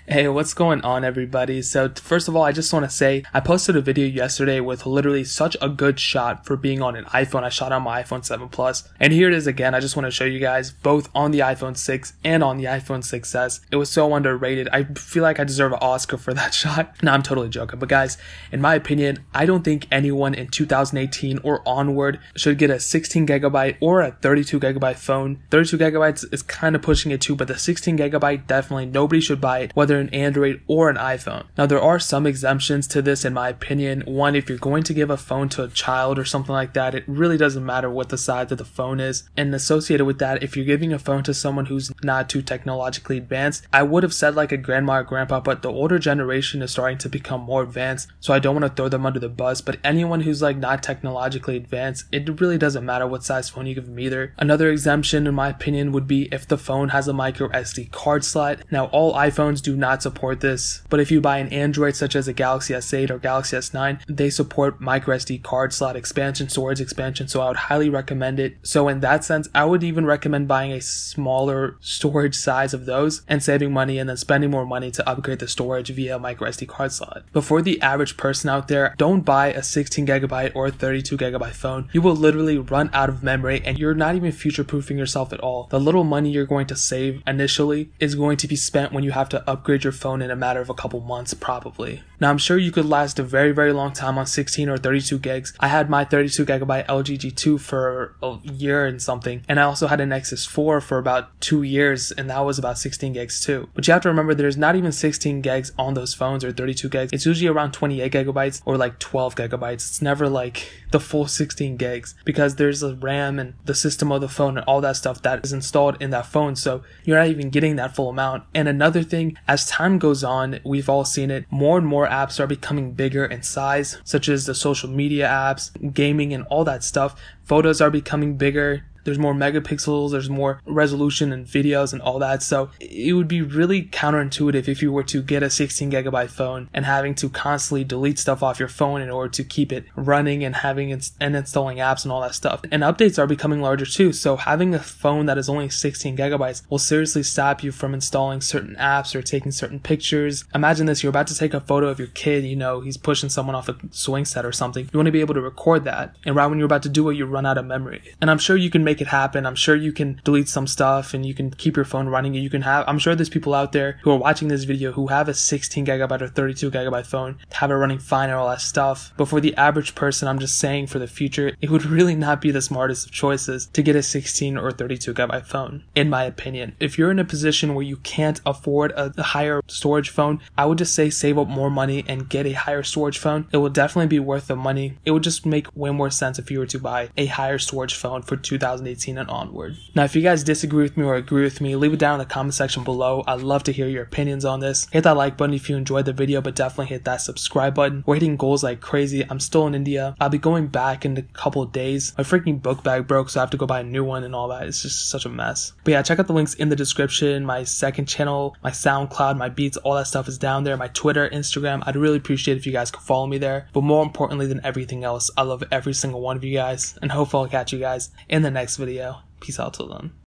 Hey, what's going on, everybody? So first of all, I just want to say I posted a video yesterday with literally such a good shot for being on an iPhone. I shot on my iPhone 7 Plus, and here it is again. I just want to show you guys both on the iPhone 6 and on the iPhone 6s. It was so underrated. I feel like I deserve an Oscar for that shot. No, I'm totally joking. But guys, in my opinion, I don't think anyone in 2018 or onward should get a 16 gigabyte or a 32 gigabyte phone. 32 gigabytes is kind of pushing it too, but the 16 gigabyte definitely nobody should buy it, whether an Android or an iPhone. Now, there are some exemptions to this in my opinion. One, if you're going to give a phone to a child or something like that, it really doesn't matter what the size of the phone is. And associated with that, if you're giving a phone to someone who's not too technologically advanced, I would have said like a grandma or grandpa, but the older generation is starting to become more advanced, so I don't want to throw them under the bus. But anyone who's like not technologically advanced, it really doesn't matter what size phone you give them either. Another exemption in my opinion would be if the phone has a micro SD card slot. Now, all iPhones do not support this, but if you buy an Android such as a Galaxy S8 or Galaxy S9, they support micro SD card slot expansion, storage expansion, so I would highly recommend it. So in that sense, I would even recommend buying a smaller storage size of those and saving money and then spending more money to upgrade the storage via micro SD card slot. But for the average person out there, don't buy a 16 gigabyte or a 32 gigabyte phone. You will literally run out of memory and you're not even future-proofing yourself at all. The little money you're going to save initially is going to be spent when you have to upgrade your phone in a matter of a couple months probably. Now, I'm sure you could last a very long time on 16 or 32 gigs. I had my 32 gigabyte LG G2 for a year and something, and I also had an Nexus 4 for about 2 years, and that was about 16 gigs too. But you have to remember there's not even 16 gigs on those phones or 32 gigs. It's usually around 28 gigabytes or like 12 gigabytes. It's never like the full 16 gigs because there's a RAM and the system of the phone and all that stuff that is installed in that phone, so you're not even getting that full amount. And another thing, as time goes on, we've all seen it, more and more apps are becoming bigger in size, such as the social media apps, gaming, and all that stuff. Photos are becoming bigger. There's more megapixels, there's more resolution in videos and all that. So it would be really counterintuitive if you were to get a 16 gigabyte phone and having to constantly delete stuff off your phone in order to keep it running and having and installing apps and all that stuff. And updates are becoming larger too. So having a phone that is only 16 gigabytes will seriously stop you from installing certain apps or taking certain pictures. Imagine this, you're about to take a photo of your kid, you know, he's pushing someone off a swing set or something. You want to be able to record that. And right when you're about to do it, you run out of memory. And I'm sure you can make it happen. I'm sure you can delete some stuff and you can keep your phone running. You can have, I'm sure there's people out there who are watching this video who have a 16 gigabyte or 32 gigabyte phone, have it running fine and all that stuff. But for the average person, I'm just saying for the future, it would really not be the smartest of choices to get a 16 or 32 gigabyte phone, in my opinion. If you're in a position where you can't afford a higher storage phone, I would just say save up more money and get a higher storage phone. It will definitely be worth the money. It would just make way more sense if you were to buy a higher storage phone for 2018 and onward. Now, if you guys disagree with me or agree with me, leave it down in the comment section below. I'd love to hear your opinions on this. Hit that like button if you enjoyed the video, but definitely hit that subscribe button. We're hitting goals like crazy. I'm still in India. I'll be going back in a couple of days. My freaking book bag broke, so I have to go buy a new one and all that. It's just such a mess. But yeah, check out the links in the description. My second channel, my SoundCloud, my beats, all that stuff is down there. My Twitter, Instagram. I'd really appreciate if you guys could follow me there. But more importantly than everything else, I love every single one of you guys, and hopefully I'll catch you guys in the next video. Peace out till then.